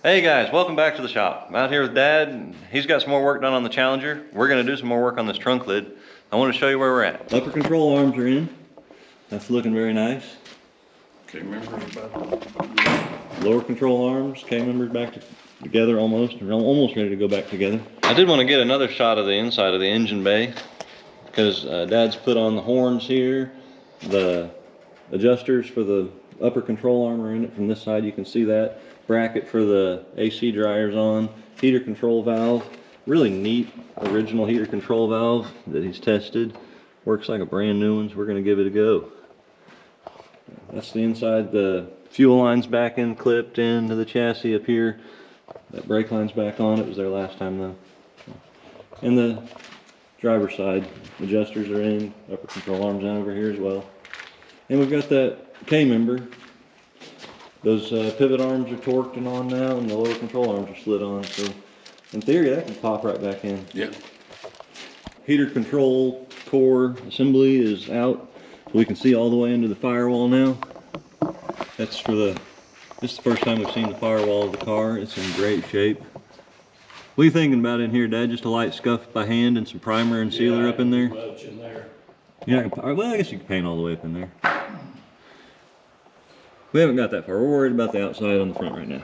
Hey guys, welcome back to the shop. I'm out here with Dad. He's got some more work done on the Challenger. We're gonna do some more work on this trunk lid. I want to show you where we're at. Upper control arms are in. That's looking very nice. K-members about. Lower control arms, K-members back together almost. We're almost ready to go back together. I did want to get another shot of the inside of the engine bay because Dad's put on the horns here. The adjusters for the upper control arm are in it. From this side you can see that. Bracket for the AC dryers on. Heater control valve. Really neat original heater control valve that he's tested. Works like a brand new one, so we're going to give it a go. That's the inside. The fuel line's back in, clipped into the chassis up here. That brake line's back on. It was there last time though. And the driver's side adjusters are in. Upper control arms in over here as well. And we've got that K-member. Those pivot arms are torqued and on now, and the lower control arms are slid on. So in theory, that can pop right back in. Yeah. Heater control core assembly is out, so we can see all the way into the firewall now. That's for this is the first time we've seen the firewall of the car. It's in great shape. What are you thinking about in here, Dad? Just a light scuff by hand and some primer and sealer up in there? Much in there. Well, I guess you can paint all the way up in there. We haven't got that far. We're worried about the outside on the front right now.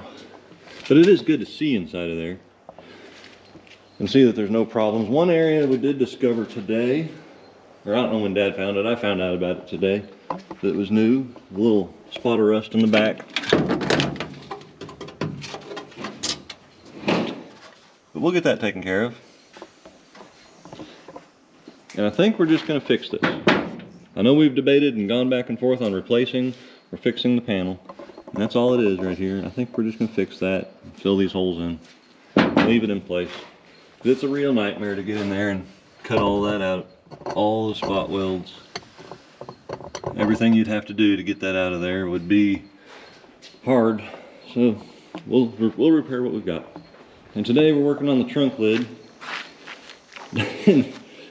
But it is good to see inside of there and see that there's no problems. One area we did discover today, or I don't know when Dad found it, I found out about it today, that was new. A little spot of rust in the back. But we'll get that taken care of. And I think we're just going to fix this. I know we've debated and gone back and forth on replacing or fixing the panel. And that's all it is right here. I think we're just going to fix that, fill these holes in, leave it in place. But it's a real nightmare to get in there and cut all that out. All the spot welds. Everything you'd have to do to get that out of there would be hard. So we'll repair what we've got. And today we're working on the trunk lid.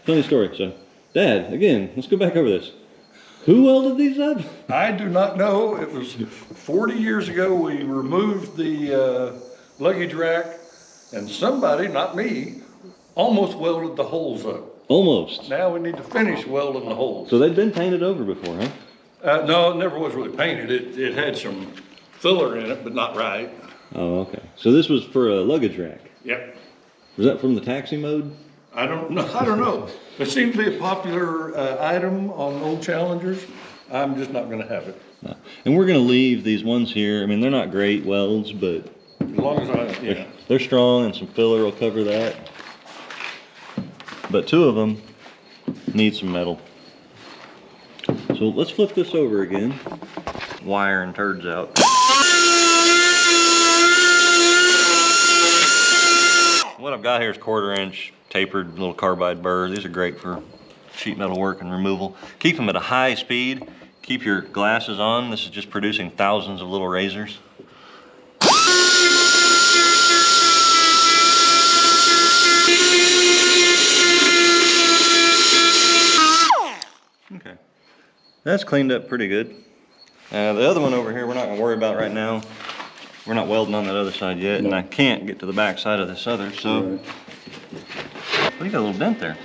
Funny story. So, Dad, again, let's go back over this. Who welded these up? I do not know. It was 40 years ago we removed the luggage rack, and somebody, not me, almost welded the holes up. Almost. Now we need to finish welding the holes. So they'd been painted over before, huh? No, it never was really painted. It had some filler in it, but not right. Oh, okay. So this was for a luggage rack. Yep. Was that from the taxi mode? I don't know. It seems to be a popular item on old Challengers. I'm just not going to have it. No. And we're going to leave these ones here. I mean, they're not great welds, but As long as they're strong, and some filler will cover that. But two of them need some metal. So let's flip this over again. Wire and turds out. What I've got here is 1/4 inch tapered little carbide burr. These are great for sheet metal work and removal. Keep them at a high speed. Keep your glasses on. This is just producing thousands of little razors. Okay, that's cleaned up pretty good. The other one over here we're not going to worry about right now. We're not welding on that other side yet, and I can't get to the back side of this other, so. Right. Well, you got a little dent there.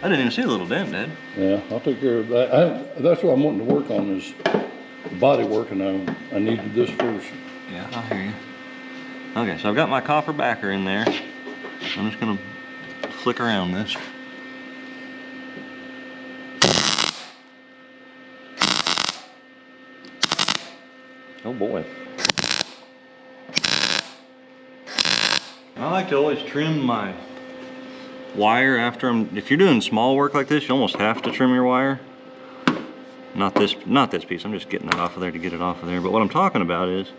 I didn't even see a little dent, Dad. Yeah, I'll take care of that. That's what I'm wanting to work on is the body work, and I needed this first. Yeah, I hear you. Okay, so I've got my copper backer in there. I'm just gonna flick around this. Oh boy. I like to always trim my wire after if you're doing small work like this, you almost have to trim your wire. Not this piece, I'm just getting that off of there to get it off of there. But what I'm talking about is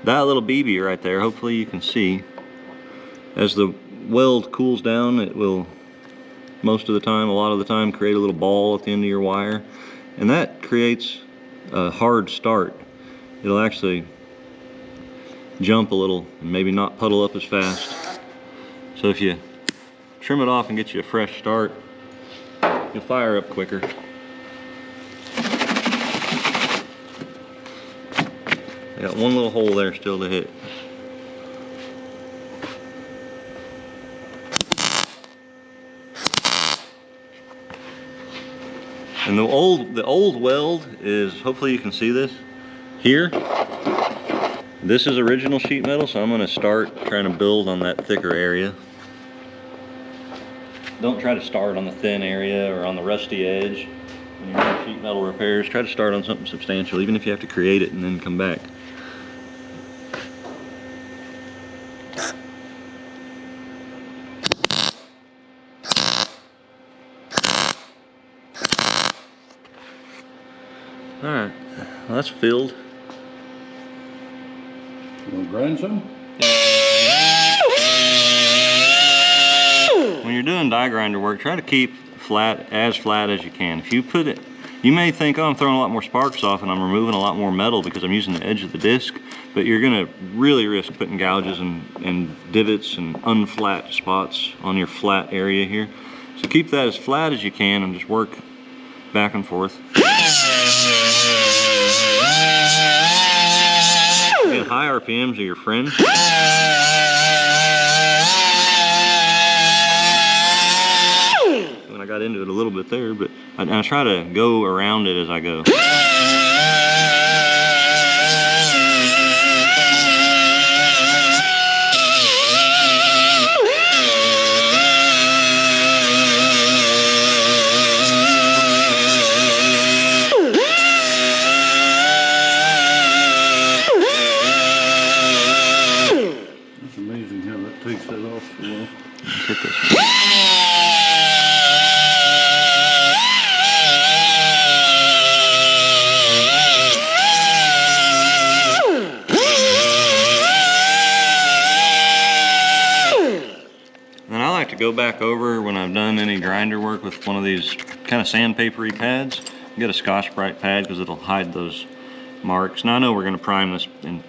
that little BB right there, hopefully you can see. As the weld cools down, it will, most of the time, a lot of the time, create a little ball at the end of your wire. And that creates a hard start. It'll actually jump a little and maybe not puddle up as fast. So if you trim it off and get you a fresh start, you'll fire up quicker. I got one little hole there still to hit. And the old weld is, hopefully you can see this here. This is original sheet metal, so I'm going to start trying to build on that thicker area. Don't try to start on the thin area or on the rusty edge when you're doing sheet metal repairs. Try to start on something substantial, even if you have to create it and then come back. Alright, well, that's filled. You want to grind some? When you're doing die grinder work, try to keep as flat as you can. If you put it, you may think, oh, I'm throwing a lot more sparks off and I'm removing a lot more metal because I'm using the edge of the disc, but you're gonna really risk putting gouges and divots and unflat spots on your flat area here. So keep that as flat as you can and just work back and forth. Again, high RPMs are your friend. When I got into it a little bit there, but I try to go around it as I go. It's amazing how that takes that off so well. Let's hit this one. And I like to go back over when I've done any grinder work with one of these kind of sandpapery pads. Get a Scotch-Brite pad because it'll hide those marks. Now I know we're going to prime this and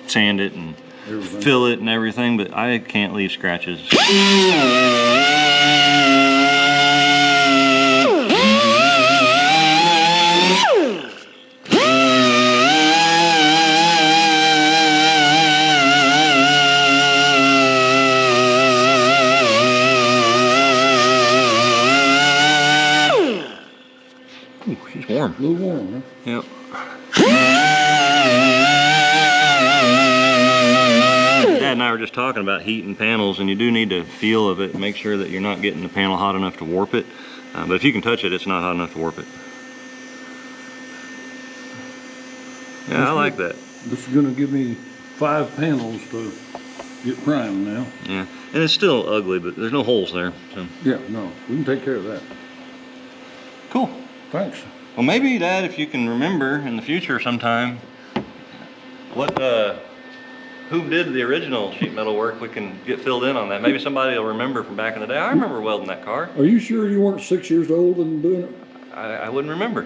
sand it and fill it and everything, but I can't leave scratches. Ooh, she's warm. A little warm, huh? Yep. Dad and I were just talking about heating panels, and you do need to feel of it and make sure that you're not getting the panel hot enough to warp it. But if you can touch it, it's not hot enough to warp it. Yeah, I like that. This is going to give me 5 panels to get primed now. Yeah, and it's still ugly, but there's no holes there. So. Yeah, no, we can take care of that. Cool. Thanks. Well, maybe, Dad, if you can remember in the future sometime, who did the original sheet metal work, we can get filled in on that. Maybe somebody will remember from back in the day. I remember welding that car. Are you sure you weren't 6 years old and doing it? I wouldn't remember.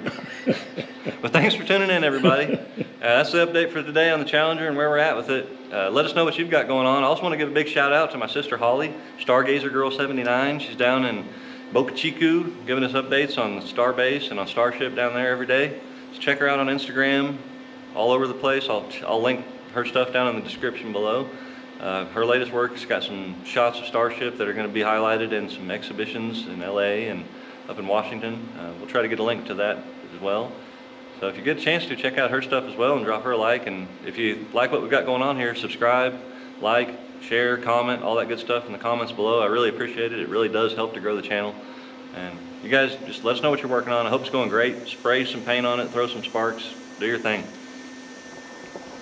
But thanks for tuning in, everybody. That's the update for today on the Challenger and where we're at with it. Let us know what you've got going on. I also want to give a big shout out to my sister Holly, Stargazer Girl 79. She's down in Boca Chica, giving us updates on Starbase and on Starship down there every day. So check her out on Instagram, all over the place. I'll link her stuff down in the description below. Her latest work's got some shots of Starship that are going to be highlighted in some exhibitions in LA and up in Washington. We'll try to get a link to that as well. So if you get a chance to, check out her stuff as well and drop her a like. And if you like what we've got going on here, subscribe, like, share, comment, all that good stuff in the comments below. I really appreciate it. It really does help to grow the channel. And you guys just let us know what you're working on. I hope it's going great. Spray some paint on it, throw some sparks, do your thing.